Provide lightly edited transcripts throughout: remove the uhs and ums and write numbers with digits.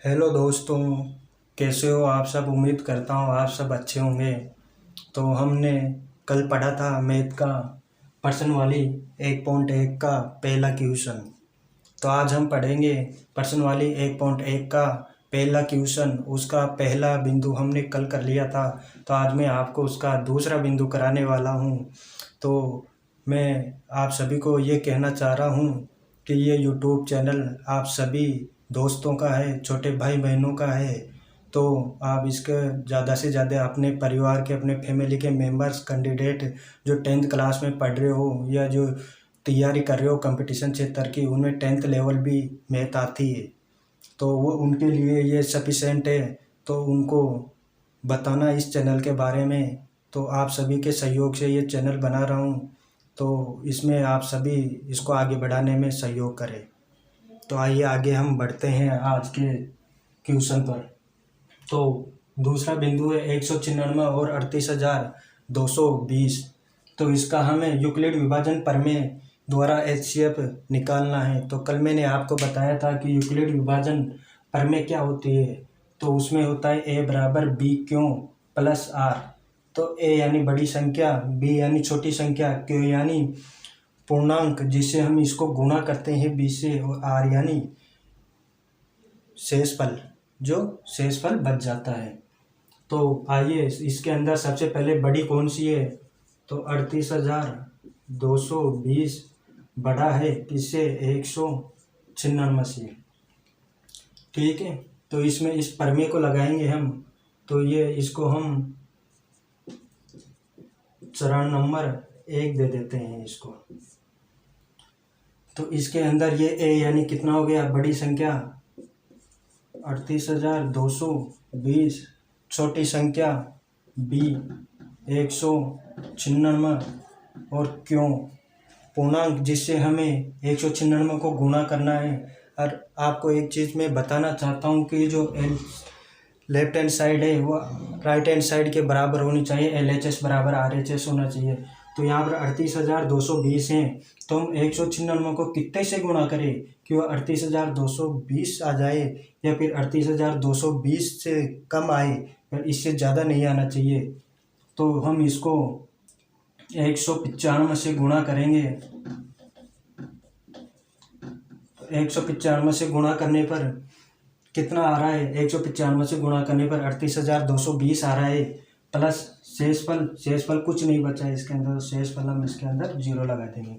Hello दोस्तों, कैसे हो आप सब। उम्मीद करता हूँ आप सब अच्छे होंगे। तो हमने कल पढ़ा था मैथ का पर्सन वाली 1.1 का पहला क्वेश्चन। तो आज हम पढ़ेंगे पर्सन वाली 1.1 का पहला क्वेश्चन। उसका पहला बिंदु हमने कल कर लिया था, तो आज मैं आपको उसका दूसरा बिंदु कराने वाला हूँ। तो मैं आप सभी को ये कहना चाह रहा हूँ कि ये यूट्यूब चैनल आप सभी दोस्तों का है, छोटे भाई बहनों का है। तो आप इसके ज़्यादा से ज़्यादा अपने परिवार के, अपने फैमिली के मेंबर्स, कैंडिडेट जो 10th क्लास में पढ़ रहे हो या जो तैयारी कर रहे हो कंपटीशन क्षेत्र की, उनमें 10th लेवल भी मैथ आती है, तो वो उनके लिए ये सफिशेंट है। तो उनको बताना इस चैनल के बारे में। तो आप सभी के सहयोग से ये चैनल बना रहा हूँ, तो इसमें आप सभी इसको आगे बढ़ाने में सहयोग करें। तो आइए आगे हम बढ़ते हैं आज के क्वेश्चन पर। तो दूसरा बिंदु है 196 और 38,220। तो इसका हमें यूक्लिड विभाजन प्रमेय द्वारा HCF निकालना है। तो कल मैंने आपको बताया था कि यूक्लिड विभाजन प्रमेय क्या होती है। तो उसमें होता है A बराबर B क्यों प्लस R। तो A यानी बड़ी संख्या, B यानी छोटी संख्या, Q यानी पूर्णांक जिससे हम इसको गुणा करते हैं B से, और R यानी शेषफल, जो शेषफल बच जाता है। तो आइए इसके अंदर सबसे पहले बड़ी कौन सी है। तो 38,220 बड़ा है किससे, 196 से। ठीक है, तो इसमें इस प्रमेय को लगाएंगे हम। तो ये इसको हम चरण नंबर 1 दे देते हैं इसको। तो इसके अंदर ये A यानी कितना हो गया, बड़ी संख्या 38,220, छोटी संख्या B 196, और क्यों पूर्णांक जिससे हमें 196 को गुणा करना है। और आपको एक चीज़ मैं बताना चाहता हूँ कि जो लेफ्ट हैंड साइड है वो राइट हैंड साइड के बराबर होनी चाहिए। LHS बराबर RHS होना चाहिए। तो यहाँ पर 38,220 हैं, तो हम 196 को कितने से गुणा करें कि वो 38,220 आ जाए, या फिर 38,220 से कम आए, पर इससे ज़्यादा नहीं आना चाहिए। तो हम इसको 195 से गुणा करेंगे। तो 195 से गुणा करने पर कितना आ रहा है, 195 से गुणा करने पर 38,220 आ रहा है, प्लस शेषफल कुछ नहीं बचा है इसके अंदर। शेषफल हम इसके अंदर 0 लगा देंगे।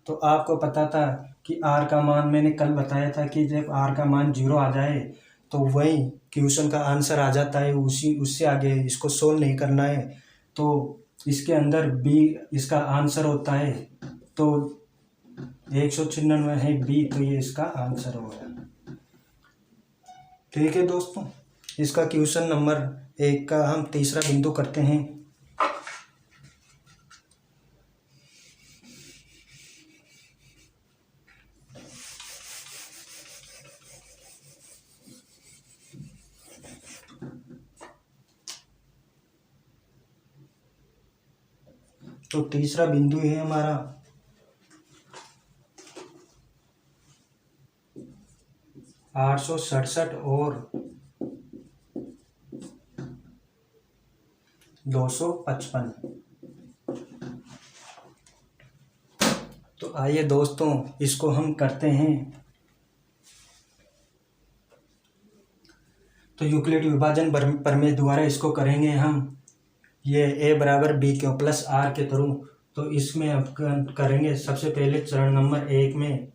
तो आपको पता था कि R का मान, मैंने कल बताया था कि जब R का मान 0 आ जाए तो वही क्वेश्चन का आंसर आ जाता है, उससे आगे इसको सोल्व नहीं करना है। तो इसके अंदर B इसका आंसर होता है। तो 196 है B, तो ये इसका आंसर होगा। ठीक है दोस्तों, इसका क्वेश्चन नंबर 1 का हम तीसरा बिंदु करते हैं। तो तीसरा बिंदु है हमारा 867 और 255। तो आइए दोस्तों इसको हम करते हैं। तो यूक्लिड विभाजन प्रमेय द्वारा इसको करेंगे हम, ये A बराबर B क्यों प्लस R के थ्रू। तो इसमें अब करेंगे सबसे पहले चरण नंबर 1 में,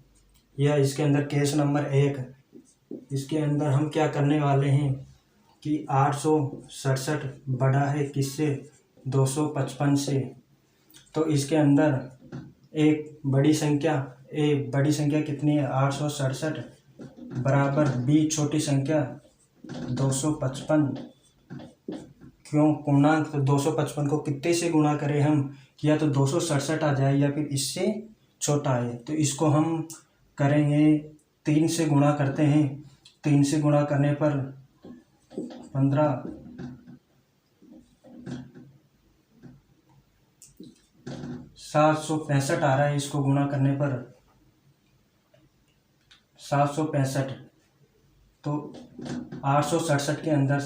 या इसके अंदर केस नंबर 1, इसके अंदर हम क्या करने वाले हैं कि 867 बड़ा है किससे, 255 से। तो इसके अंदर एक बड़ी संख्या बड़ी संख्या कितनी है, 867 बराबर B छोटी संख्या 255 क्यों पूर्णांक। तो 255 को कितने से गुणा करें हम, या तो 267 आ जाए या फिर इससे छोटा है। तो इसको हम करेंगे 3 से गुणा करते हैं। 3 से गुणा करने पर 15, 765 आ रहा है। इसको गुणा करने पर 765 तो 867 के अंदर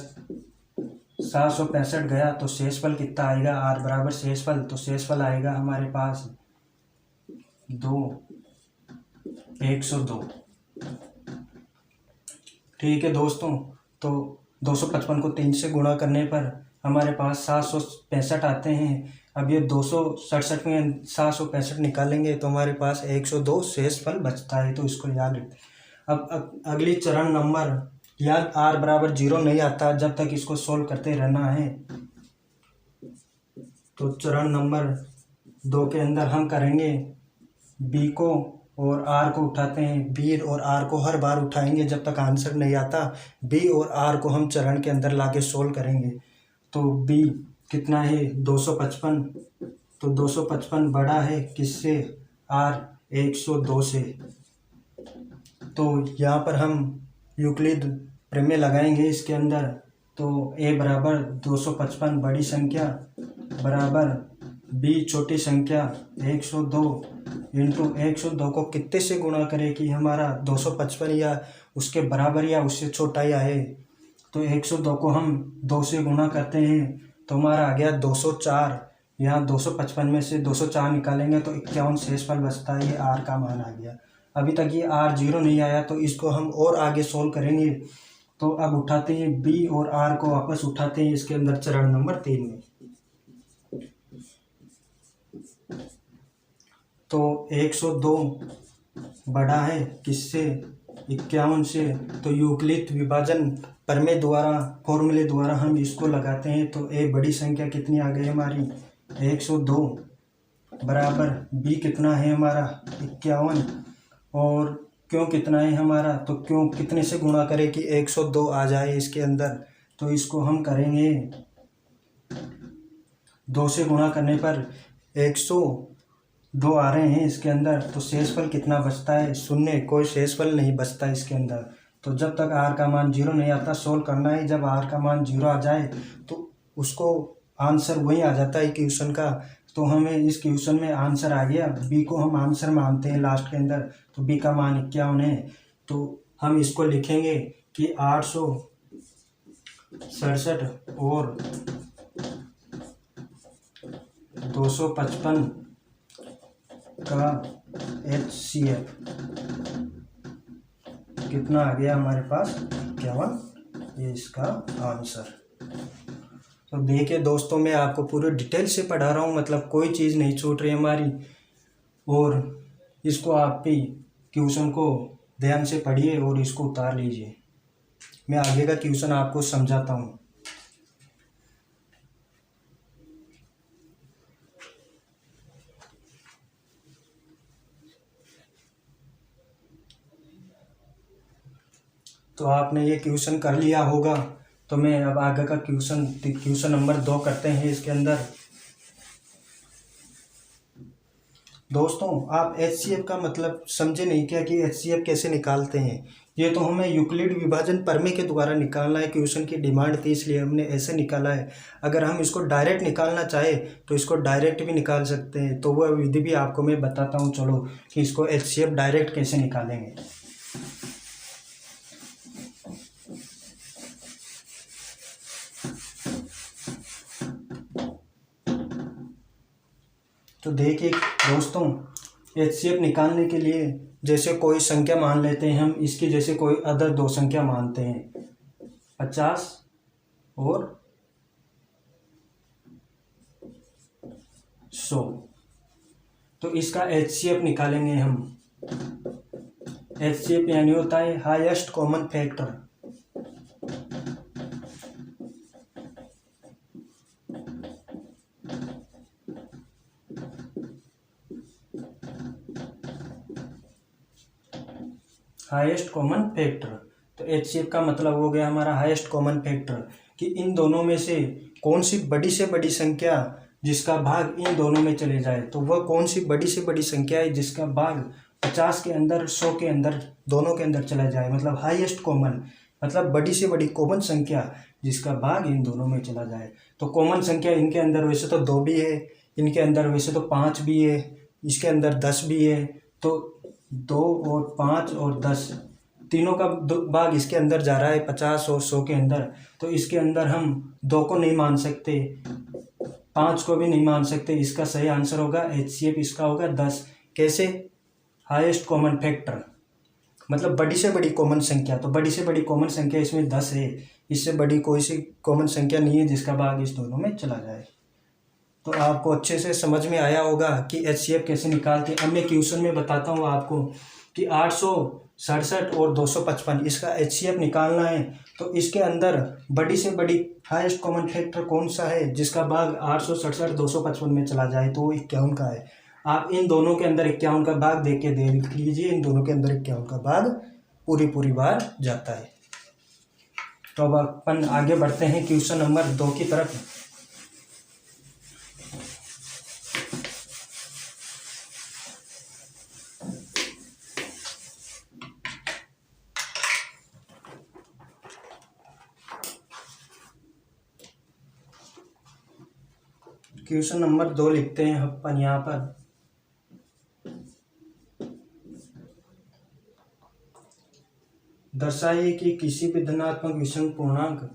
765 गया तो शेषफल कितना आएगा, आर बराबर शेषफल, तो शेषफल आएगा हमारे पास 102। ठीक है दोस्तों, तो 255 को 3 से गुणा करने पर हमारे पास 765 आते हैं। अब ये 267 में 765 निकालेंगे तो हमारे पास 102 शेषफल बचता है, तो इसको याद रखें। अब अगली चरण नंबर, याद आर बराबर 0 नहीं आता जब तक इसको सोल्व करते रहना है। तो चरण नंबर 2 के अंदर हम करेंगे बी को और आर को उठाते हैं। बी और आर को हर बार उठाएंगे जब तक आंसर नहीं आता। बी और आर को हम चरण के अंदर लाके सोल्व करेंगे। तो बी कितना है 255, तो 255 बड़ा है किससे, आर 102 से। तो यहाँ पर हम यूक्लिड प्रमेय लगाएंगे इसके अंदर। तो ए बराबर 255 बड़ी संख्या बराबर बी छोटी संख्या 102 इंटू 102 को कितने से गुणा करें कि हमारा 255 या उसके बराबर या उससे छोटा ही आए। तो 102 को हम 2 से गुणा करते हैं तो हमारा आ गया 204। यहाँ 255 में से 204 निकालेंगे तो 51 शेषफल बचता है। ये आर का मान आ गया। अभी तक ये आर 0 नहीं आया तो इसको हम और आगे सोल्व करेंगे। तो अब उठाते हैं बी और आर को वापस उठाते हैं इसके अंदर चरण नंबर 3 में। तो 102 बड़ा है किससे, 51 से। तो यूक्लिड विभाजन प्रमेय द्वारा, फॉर्मूले द्वारा हम इसको लगाते हैं। तो ए बड़ी संख्या कितनी आ गई हमारी 102 बराबर बी कितना है हमारा 51, और क्यों कितना है हमारा, तो क्यों कितने से गुणा करें कि 102 आ जाए इसके अंदर। तो इसको हम करेंगे 2 से गुणा करने पर 102 आ रहे हैं इसके अंदर। तो शेषफल कितना बचता है, शून्य, कोई शेषफल नहीं बचता इसके अंदर। तो जब तक आर का मान 0 नहीं आता सोल्व करना है। जब आर का मान 0 आ जाए तो उसको आंसर वही आ जाता है क्वेश्चन का। तो हमें इस क्वेश्चन में आंसर आ गया, बी को हम आंसर मानते हैं लास्ट के अंदर। तो बी का मान 51 है। तो हम इसको लिखेंगे कि 867 और 255 का HCF कितना आ गया हमारे पास 51, ये इसका आंसर। तो देखिए दोस्तों, मैं आपको पूरे डिटेल से पढ़ा रहा हूँ, मतलब कोई चीज़ नहीं छूट रही हमारी। और इसको आप भी क्वेश्चन को ध्यान से पढ़िए और इसको उतार लीजिए। मैं आगे का क्वेश्चन आपको समझाता हूँ। तो आपने ये क्वेश्चन कर लिया होगा। तो मैं अब आगे का क्वेश्चन नंबर 2 करते हैं इसके अंदर। दोस्तों, आप HCF का मतलब समझे नहीं क्या कि HCF कैसे निकालते हैं। ये तो हमें यूक्लिड विभाजन प्रमेय के द्वारा निकालना है। क्वेश्चन की डिमांड थी इसलिए हमने ऐसे निकाला है। अगर हम इसको डायरेक्ट निकालना चाहे तो इसको डायरेक्ट भी निकाल सकते हैं। तो वह विधि भी आपको मैं बताता हूँ। चलो कि इसको HCF डायरेक्ट कैसे निकालेंगे। तो देखिए दोस्तों, HCF निकालने के लिए जैसे कोई संख्या मान लेते हैं हम, इसकी जैसे कोई अदर 2 संख्या मानते हैं 50 और 100। तो इसका HCF निकालेंगे हम। HCF यानी होता है highest common factor. Highest common factor. तो HCF का मतलब हो गया हमारा हाईएस्ट कॉमन फैक्टर, कि इन दोनों में से कौन सी बड़ी से बड़ी संख्या जिसका भाग इन दोनों में चले जाए। तो वह कौन सी बड़ी से बड़ी संख्या है जिसका भाग 50 के अंदर 100 के अंदर दोनों के अंदर चला जाए। मतलब हाईएस्ट कॉमन, मतलब बड़ी से बड़ी कॉमन संख्या जिसका भाग इन दोनों में चला जाए। तो कॉमन संख्या इनके अंदर वैसे तो 2 भी है, इनके अंदर वैसे तो 5 भी है, इसके अंदर 10 भी है। तो 2 और 5 और 10, तीनों का भाग इसके अंदर जा रहा है 50 और 100 के अंदर, तो इसके अंदर हम 2 को नहीं मान सकते, 5 को भी नहीं मान सकते। इसका सही आंसर होगा HCF, इसका होगा 10। कैसे? हाईएस्ट कॉमन फैक्टर, मतलब बड़ी से बड़ी कॉमन संख्या। तो बड़ी से बड़ी कॉमन संख्या इसमें 10 है, इससे बड़ी कोई सी कॉमन संख्या नहीं है जिसका भाग इस दोनों में चला जाए। तो आपको अच्छे से समझ में आया होगा कि HCF कैसे निकालते हैं। अब मैं क्वेश्चन में बताता हूँ आपको कि 867 और 255 इसका HCF निकालना है। तो इसके अंदर बड़ी से बड़ी हाईएस्ट कॉमन फैक्टर कौन सा है जिसका भाग 867 255 में चला जाए, तो वो 51 का है। आप इन दोनों के अंदर 51 का भाग देख के देख लीजिए, इन दोनों के अंदर 51 का भाग पूरी बार जाता है। तो अब अपन आगे बढ़ते हैं क्वेश्चन नंबर 2 की तरफ। क्वेश्चन नंबर 2 लिखते हैं अपन यहाँ पर। दर्शाइए कि किसी भी धनात्मक विषम पूर्णांक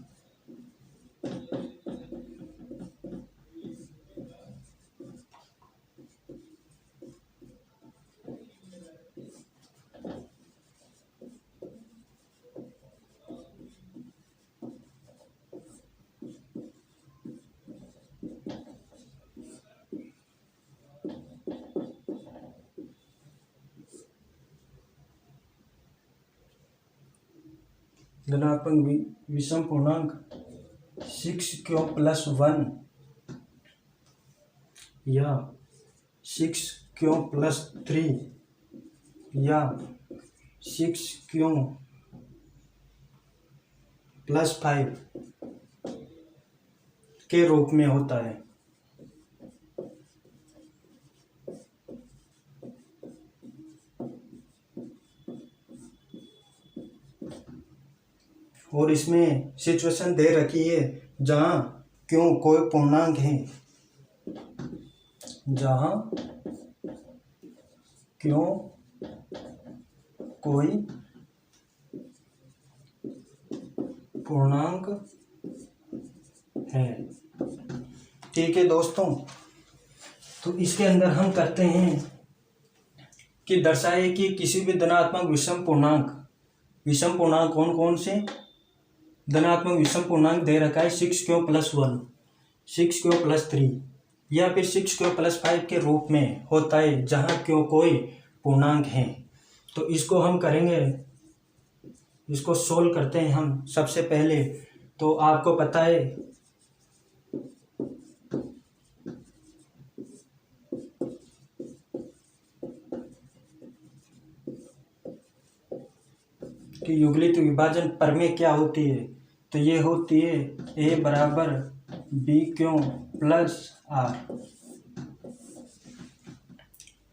धनात्मक विषम पूर्णांक 6q+1 या 6q+3 या 6q+5 के रूप में होता है। और इसमें सिचुएशन दे रखी है जहाँ क्यों कोई पूर्णांक है, जहाँ क्यों कोई पूर्णांक है। ठीक है दोस्तों, तो इसके अंदर हम करते हैं कि दर्शाए कि किसी भी धनात्मक विषम पूर्णांक कौन कौन से धनात्मक विषम पूर्णांक दे रखा है 6q+1, 6q+3 या फिर 6q+5 के रूप में होता है जहाँ क्यों कोई पूर्णांक है। तो इसको हम करेंगे, इसको सोल्व करते हैं हम सबसे पहले। तो आपको पता है कि युगलित विभाजन प्रमेय क्या होती है। तो ये होती है A बराबर BQ+R।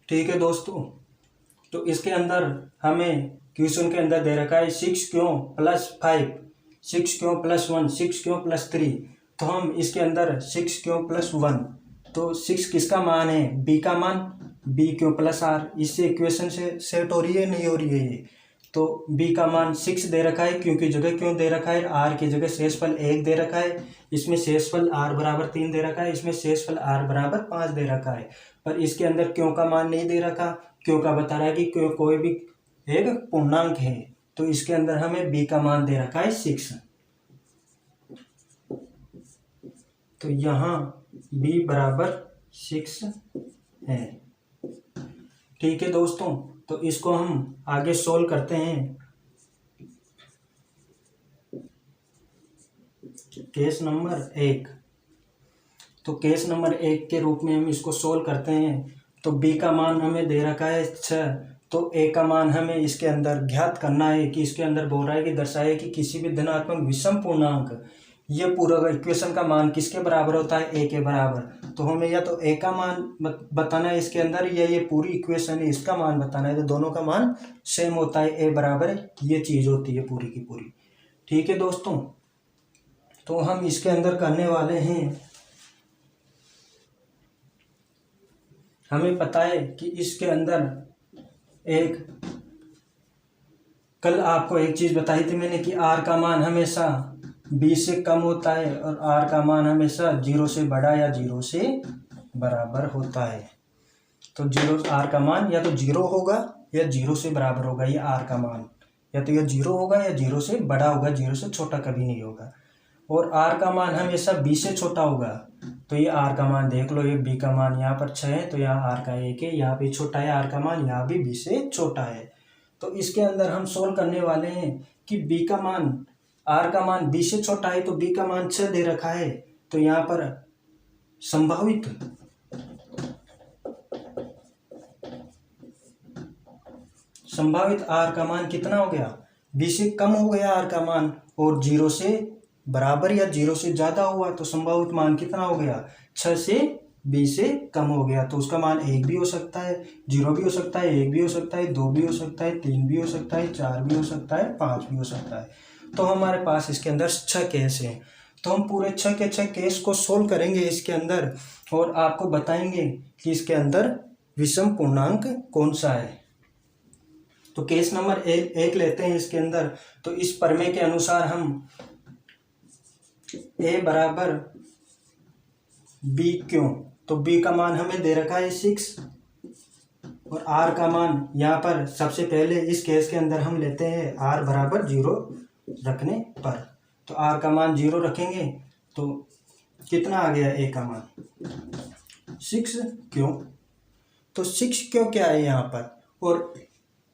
ठीक है दोस्तों, तो इसके अंदर हमें क्वेश्चन के अंदर दे रखा है 6q+5, 6q+1, 6q+3। तो हम इसके अंदर 6q+1, तो 6 किसका मान है? B का मान, BQ+R। इससे इक्वेशन से सेट हो रही है, नहीं हो रही है ये? तो B का मान 6 दे रखा है, क्योंकि जगह क्यों दे रखा है, R की जगह शेषफल 1 दे रखा है, इसमें शेषफल R बराबर 3 दे रखा है, इसमें शेषफल R बराबर 5 दे रखा है। पर इसके अंदर क्यों का मान नहीं दे रखा, क्यों का बता रहा है कि क्यों कोई भी एक पूर्णांक है। तो इसके अंदर हमें B का मान दे रखा है 6। तो यहाँ B बराबर 6 है। ठीक है दोस्तों, तो इसको हम आगे सोल्व करते हैं। केस नंबर 1, तो केस नंबर 1 के रूप में हम इसको सोल्व करते हैं। तो B का मान हमें दे रखा है 6, तो A का मान हमें इसके अंदर ज्ञात करना है। कि इसके अंदर बोल रहा है कि दर्शाए कि किसी भी धनात्मक विषम पूर्णांक, ये पूरा इक्वेशन का मान किसके बराबर होता है? A के बराबर। तो हमें या तो A का मान बताना है इसके अंदर, या ये पूरी इक्वेशन है इसका मान बताना है। तो दोनों का मान सेम होता है, A बराबर ये चीज़ होती है पूरी की पूरी। ठीक है दोस्तों, तो हम इसके अंदर करने वाले हैं, हमें पता है कि इसके अंदर एक कल आपको एक चीज़ बताई थी मैंने कि आर का मान हमेशा बी से कम होता है और आर का मान हमेशा 0 से बड़ा या 0 से बराबर होता है। तो आर का मान या तो 0 होगा या 0 से बराबर होगा, ये आर का मान या तो यह 0 होगा या 0 से बड़ा होगा, 0 से छोटा कभी नहीं होगा। और आर का मान हमेशा बी से छोटा होगा, तो ये आर का मान देख लो, ये बी का मान यहाँ पर 6 है तो यहाँ आर का 1 है, यहाँ भी छोटा है आर का मान, यहाँ भी बी से छोटा है। तो इसके अंदर हम सोल्व करने वाले हैं कि बी का मान, आर का मान बी से छोटा है तो बी का मान 6 दे रखा है, तो यहाँ पर संभावित आर का मान कितना हो गया, बी से कम हो गया आर का मान, और 0 से बराबर या 0 से ज़्यादा हुआ तो संभावित मान कितना हो गया, 6 से बी से कम हो गया। तो उसका मान 1 भी हो सकता है, 0 भी हो सकता है, 1 भी हो सकता है, 2 भी हो सकता है, 3 भी हो सकता है, 4 भी हो सकता है, 5 भी हो सकता है। तो हमारे पास इसके अंदर 6 केस हैं, तो हम पूरे 6 के 6 केस को सोल्व करेंगे इसके अंदर और आपको बताएंगे कि इसके अंदर विषम पूर्णांक कौन सा है। तो केस नंबर 1 लेते हैं इसके अंदर। तो इस प्रमेय के अनुसार हम ए बराबर बी क्यों, तो बी का मान हमें दे रखा है 6 और आर का मान यहाँ पर सबसे पहले इस केस के अंदर हम लेते हैं आर बराबर 0 रखने पर, तो आर का मान 0 रखेंगे तो कितना आ गया ए का मान 6 क्यों। तो 6 क्यों क्या है यहाँ पर और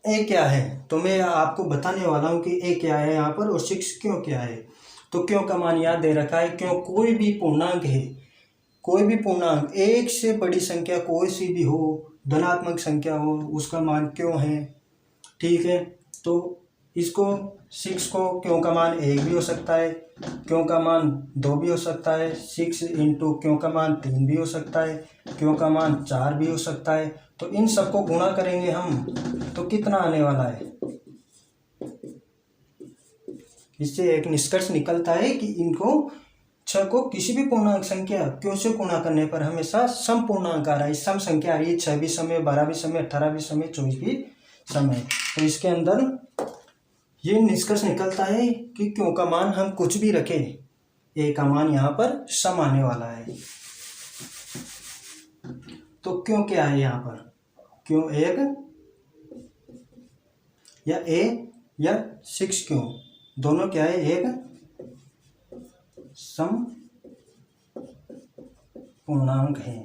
ए क्या है, तो मैं आपको बताने वाला हूँ कि ए क्या है यहाँ पर और 6 क्यों क्या है। तो क्यों का मान याद दे रखा है, क्यों कोई भी पूर्णांक है, कोई भी पूर्णांक एक से बड़ी संख्या कोई सी भी हो, धनात्मक संख्या हो, उसका मान क्यों है। ठीक है, तो इसको 6 को क्यों का मान 1 भी हो सकता है, क्यों का मान 2 भी हो सकता है, 6 इंटू क्यों का मान 3 भी हो सकता है, क्यों का मान 4 भी हो सकता है। तो इन सबको गुणा करेंगे हम तो कितना आने वाला है, इससे एक निष्कर्ष निकलता है कि इनको 6 को किसी भी पूर्णांक संख्या क्यों से गुणा करने पर हमेशा सम पूर्णांक आ रहा है, सम संख्या आ रही है, 6 भी सम है, 12 भी सम है, 18 भी सम है, 24 भी सम है। तो इसके अंदर ये निष्कर्ष निकलता है कि क्यों का मान हम कुछ भी रखें, ए का मान यहाँ पर सम आने वाला है। तो क्यों क्या है यहाँ पर, क्यों 1 या ए या 6 क्यों, दोनों क्या है, एक सम पूर्णांक है।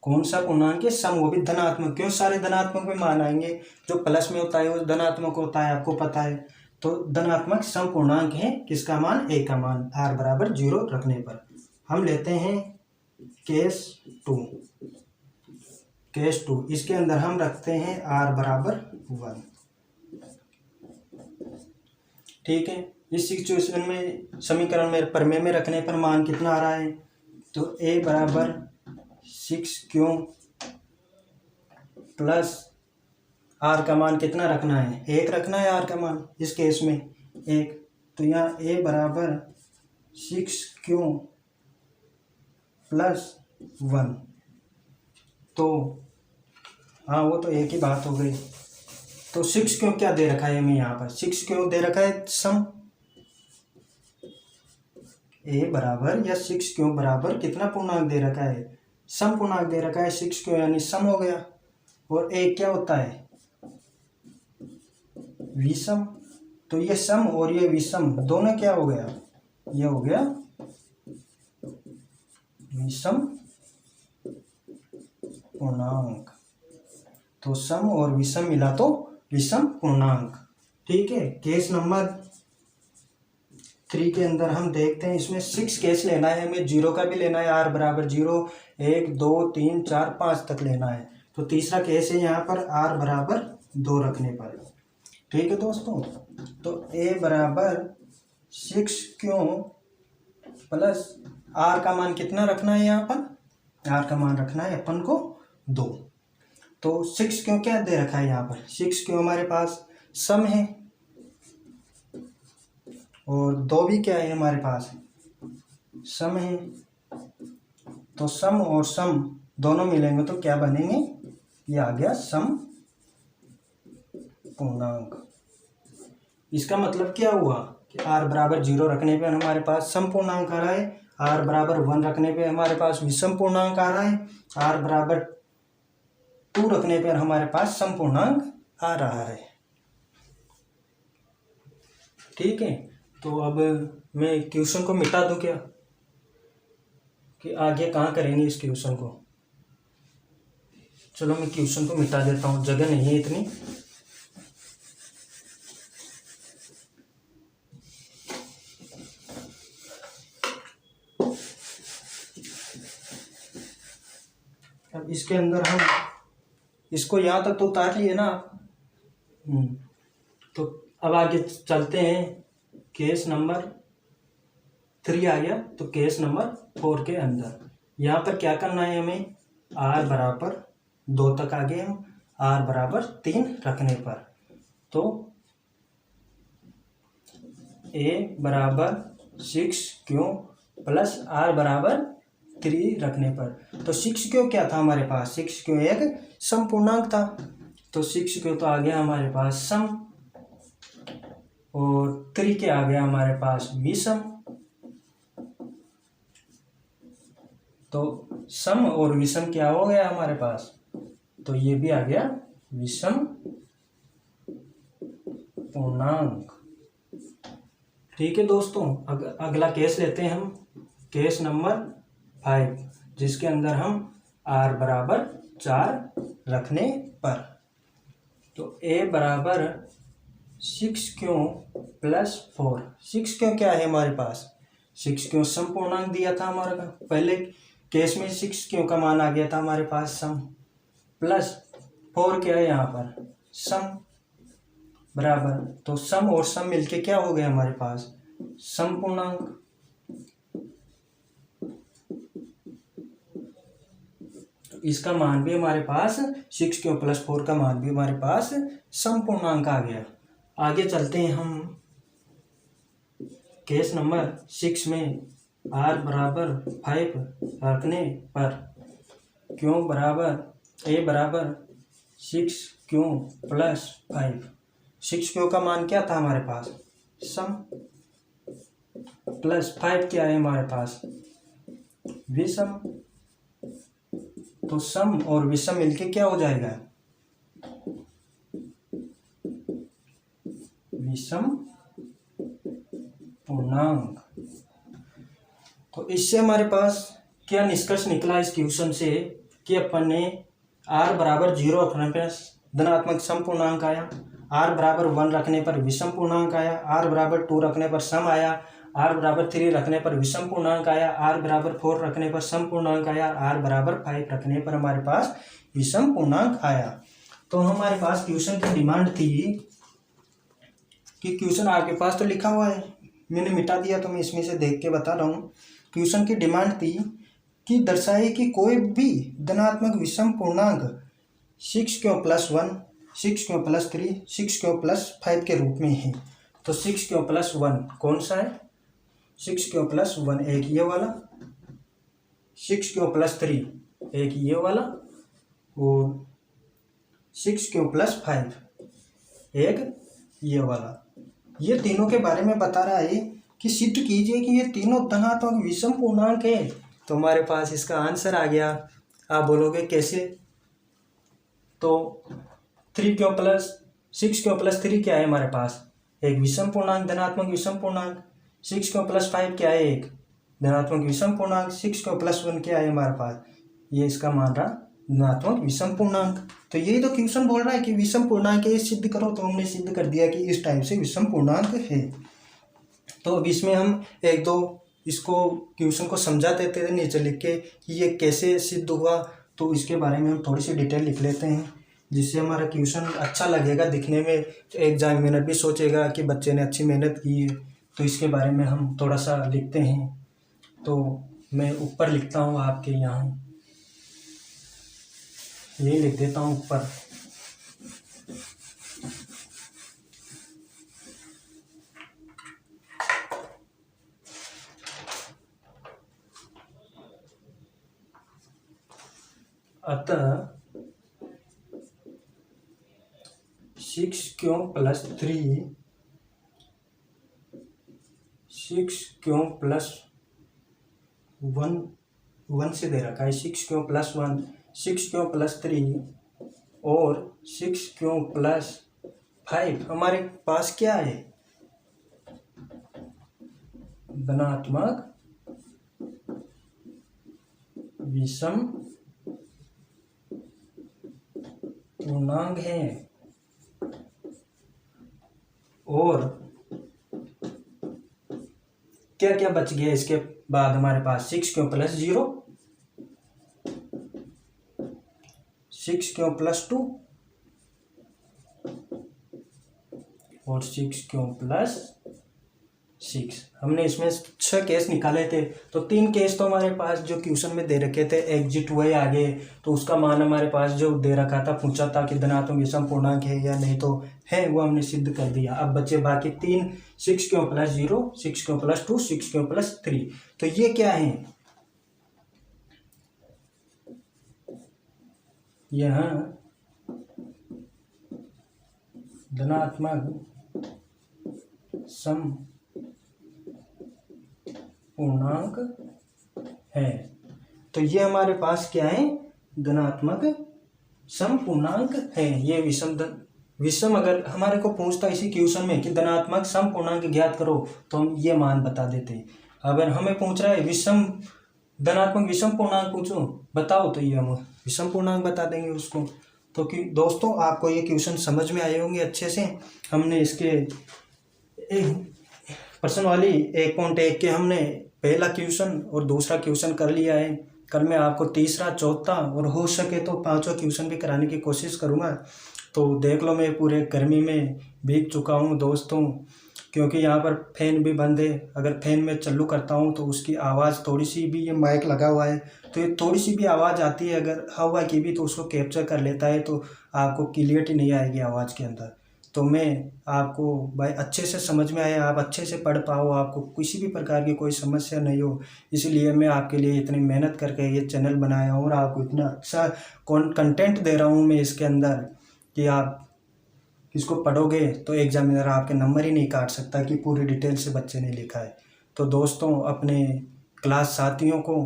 कौन सा पूर्णांक है, सम, वो भी धनात्मक। क्यों सारे धनात्मक में मान आएंगे, जो प्लस में होता है वो धनात्मक होता है, आपको पता है। तो धनात्मक सम पूर्णांक है, किसका मान, ए का मान, आर बराबर 0 रखने पर। हम लेते हैं केस 2। केस 2 इसके अंदर हम रखते हैं आर बराबर 1। ठीक है, इस सिचुएशन में समीकरण में प्रमेय में रखने पर मान कितना आ रहा है, तो ए बराबर 6 क्यों प्लस आर का मान कितना रखना है, 1 रखना है आर का मान इस केस में 1। तो यहाँ ए बराबर 6 क्यों प्लस 1, तो हाँ वो तो एक ही बात हो गई। तो 6 क्यों क्या दे रखा है हमें यहाँ पर, 6 क्यों दे रखा है, सम, ए बराबर या 6 क्यों बराबर कितना पूर्णांक दे रखा है, सम पूर्णांक दे रखा है, 6 क्यों यानी सम हो गया। और ए क्या होता है, विषम। तो ये सम और ये विषम दोनों क्या हो गया, ये हो गया विषम पूर्णांक। तो सम और विषम मिला तो विषम पूर्णांक। ठीक है, केस नंबर 3 के अंदर हम देखते हैं, इसमें 6 केस लेना है हमें, 0 का भी लेना है, आर बराबर 0, 1 2 3 4 5 तक लेना है। तो तीसरा केस है यहाँ पर आर बराबर 2 रखने पर। ठीक है दोस्तों, तो ए बराबर 6 क्यों प्लस आर का मान कितना रखना है, यहाँ पर आर का मान रखना है अपन को 2। तो 6 क्यों क्या दे रखा है यहाँ पर, 6 क्यों हमारे पास सम है और 2 भी क्या है हमारे पास सम है। तो सम और सम दोनों मिलेंगे तो क्या बनेंगे, ये आ गया सम पूर्णांक। इसका मतलब क्या हुआ कि r बराबर 0 रखने पे हमारे पास सम पूर्णांक आ रहा है, r बराबर 1 रखने पे हमारे पास विषम पूर्णांक आ रहा है, r बराबर 2 रखने पर हमारे पास सम पूर्णांक आ रहा है। ठीक है, तो अब मैं क्वेश्चन को मिटा दूं क्या, कि आगे कहाँ करेंगे इस क्वेश्चन को। चलो मैं क्वेश्चन को मिटा देता हूँ, जगह नहीं है इतनी। अब इसके अंदर हम इसको यहाँ तक तो उतार लिए ना आप। तो अब आगे चलते हैं, केस नंबर 3 आ गया, तो केस नंबर 4 के अंदर यहाँ पर क्या करना है हमें, r बराबर 2 तक आ गए हम, r बराबर 3 रखने पर, तो a बराबर 6 क्यों प्लस r बराबर 3 रखने पर, तो 6 क्यों क्या था हमारे पास, 6 क्यों एक सम पूर्णांक था, तो 6 क्यों तो आ गया हमारे पास सम, और 3 के आ गया हमारे पास विषम। तो सम और विषम क्या हो गया हमारे पास, तो ये भी आ गया विषम पूर्णांक। ठीक है दोस्तों, अगला केस लेते हैं हम, केस नंबर 5, जिसके अंदर हम r बराबर 4 रखने पर, तो a बराबर 6 क्यों प्लस 4, 6 क्यों क्या है हमारे पास, 6 क्यों सम पूर्णांक दिया था हमारे का, पहले केस में 6 क्यों का मान आ गया था हमारे पास सम, प्लस 4 क्या है यहाँ पर सम, बराबर, तो सम और सम मिलके क्या हो गया हमारे पास सम पूर्णांक। तो इसका मान भी हमारे पास 6 क्यों प्लस 4 का मान भी हमारे पास सम पूर्णांक आ गया। आगे चलते हैं हम केस नंबर 6 में, r बराबर 5 रखने पर क्यों बराबर a बराबर 6 क्यों प्लस 5, 6 क्यों का मान क्या था हमारे पास सम, प्लस 5 क्या है हमारे पास विषम, तो सम और विषम मिलके क्या हो जाएगा विषम पूर्णांक। तो इससे हमारे पास क्या निष्कर्ष निकला इस क्वेश्चन से, कि अपन ने r बराबर 0 रखने पर धनात्मक सम पूर्णांक आया, r बराबर 1 रखने पर विषम पूर्णांक आया, r बराबर 2 रखने पर सम आया, r बराबर 3 रखने पर विषम पूर्णांक आया, r बराबर 4 रखने पर सम पूर्णांक आया, r बराबर 5 रखने पर हमारे पास विषम पूर्णांक आया। तो हमारे पास क्वेश्चन की डिमांड थी, कि क्वेश्चन आपके पास तो लिखा हुआ है, मैंने मिटा दिया तो मैं इसमें से देख के बता रहा हूँ। क्वेश्चन की डिमांड थी कि दर्शाए कि कोई भी धनात्मक विषम पूर्णांक 6 क्यों प्लस 1, 6 क्यों प्लस 3, 6 क्यों प्लस 5 के रूप में है। तो 6 क्यों प्लस 1 कौन सा है, 6 क्यों प्लस 1 एक ये वाला, 6 क्यों प्लस 3 एक ये वाला, और 6 क्यों प्लस 5 एक ये वाला। ये तीनों के बारे में बता रहा है कि सिद्ध कीजिए कि ये तीनों धनात्मक विषम पूर्णांक है। तो हमारे पास इसका आंसर आ गया। आप बोलोगे कैसे, तो 3 क्यों प्लस 6 क्यों प्लस 3 क्या है हमारे पास एक विषम पूर्णांक, धनात्मक विषम पूर्णांक। 6 क्यों प्लस 5 क्या है एक धनात्मक विषम पूर्णांक। 6 क्यों प्लस 1 क्या है हमारे पास, ये इसका मान रहा धनात्मक विषम पूर्णांक। तो यही तो क्वेश्चन बोल रहा है कि विषम पूर्णांक है, सिद्ध करो। तो हमने सिद्ध कर दिया कि इस टाइप से विषम पूर्णांक है। तो अब इसमें हम एक दो इसको क्वेश्चन को समझा देते थे नीचे लिख के कि ये कैसे सिद्ध हुआ। तो इसके बारे में हम थोड़ी सी डिटेल लिख लेते हैं, जिससे हमारा क्वेश्चन अच्छा लगेगा दिखने में। एग्जामिनर भी सोचेगा कि बच्चे ने अच्छी मेहनत की है। तो इसके बारे में हम थोड़ा सा लिखते हैं। तो मैं ऊपर लिखता हूँ आपके यहाँ, ये लिख देता हूँ ऊपर। अतः 6 क्यों प्लस 3, 6 क्यों प्लस 1 से दे रखा है, 6 क्यों प्लस 1, 6 क्यों प्लस 3 और 6 क्यों प्लस 5। हमारे पास क्या है, धनात्मक विषम पूर्णांक है। और क्या क्या बच गया इसके बाद हमारे पास, 6 क्यों प्लस 0, 6 क्यों प्लस 2 और 6 क्यों प्लस 6। हमने इसमें 6 केस निकाले थे, तो 3 केस तो हमारे पास जो क्वेश्चन में दे रखे थे एग्जिट हुए आगे, तो उसका मान हमारे पास जो दे रखा था, पूछा था कि धनात्मक विषम पूर्णांक है या नहीं, तो है, वो हमने सिद्ध कर दिया। अब बचे बाकी 3, 6 क्यों प्लस 0, 6 क्यों प्लस 2, 6 क्यों प्लस 3। तो ये क्या है, यहाँ धनात्मक सम पूर्णांक है। तो ये हमारे पास क्या है, धनात्मक सम पूर्णांक है। ये विषम अगर हमारे को पूछता इसी क्वेश्चन में कि धनात्मक सम पूर्णांक ज्ञात करो, तो हम ये मान बता देते। अगर हमें पूछ रहा है धनात्मक विषम पूर्णांक पूछो बताओ, तो ये हम विषम पूर्णांक बता देंगे उसको। तो कि दोस्तों आपको ये क्वेश्चन समझ में आए होंगे अच्छे से। हमने इसके प्रश्न वाली 1.1 के हमने पहला क्वेश्चन और दूसरा क्वेश्चन कर लिया है। कल मैं आपको तीसरा, चौथा और हो सके तो 5वां क्वेश्चन भी कराने की कोशिश करूँगा। तो देख लो, मैं पूरे गर्मी में भीग चुका हूँ दोस्तों, क्योंकि यहाँ पर फैन भी बंद है। अगर फैन में चालू करता हूँ तो उसकी आवाज़ थोड़ी सी भी, ये माइक लगा हुआ है तो ये थोड़ी सी भी आवाज़ आती है अगर हवा की भी, तो उसको कैप्चर कर लेता है, तो आपको क्लियरिटी नहीं आएगी आवाज़ के अंदर। तो मैं आपको भाई अच्छे से समझ में आए, आप अच्छे से पढ़ पाओ, आपको किसी भी प्रकार की कोई समस्या नहीं हो, इसलिए मैं आपके लिए इतनी मेहनत करके ये चैनल बनाया हूँ और आपको इतना अच्छा कंटेंट दे रहा हूँ मैं इसके अंदर कि आप इसको पढ़ोगे तो एग्जामिनर आपके नंबर ही नहीं काट सकता कि पूरी डिटेल से बच्चे ने लिखा है। तो दोस्तों अपने क्लास साथियों को,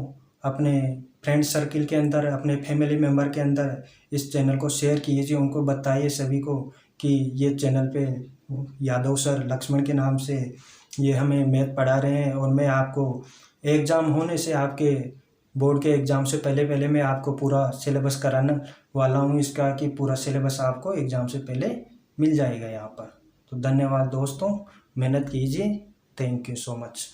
अपने फ्रेंड सर्किल के अंदर, अपने फैमिली मेम्बर के अंदर इस चैनल को शेयर कीजिए, उनको बताइए सभी को कि ये चैनल पे यादव सर लक्ष्मण के नाम से ये हमें मैथ पढ़ा रहे हैं। और मैं आपको एग्ज़ाम होने से, आपके बोर्ड के एग्ज़ाम से पहले मैं आपको पूरा सिलेबस कराने वाला हूँ इसका, कि पूरा सिलेबस आपको एग्ज़ाम से पहले मिल जाएगा यहाँ पर। तो धन्यवाद दोस्तों, मेहनत कीजिए। Thank you so much.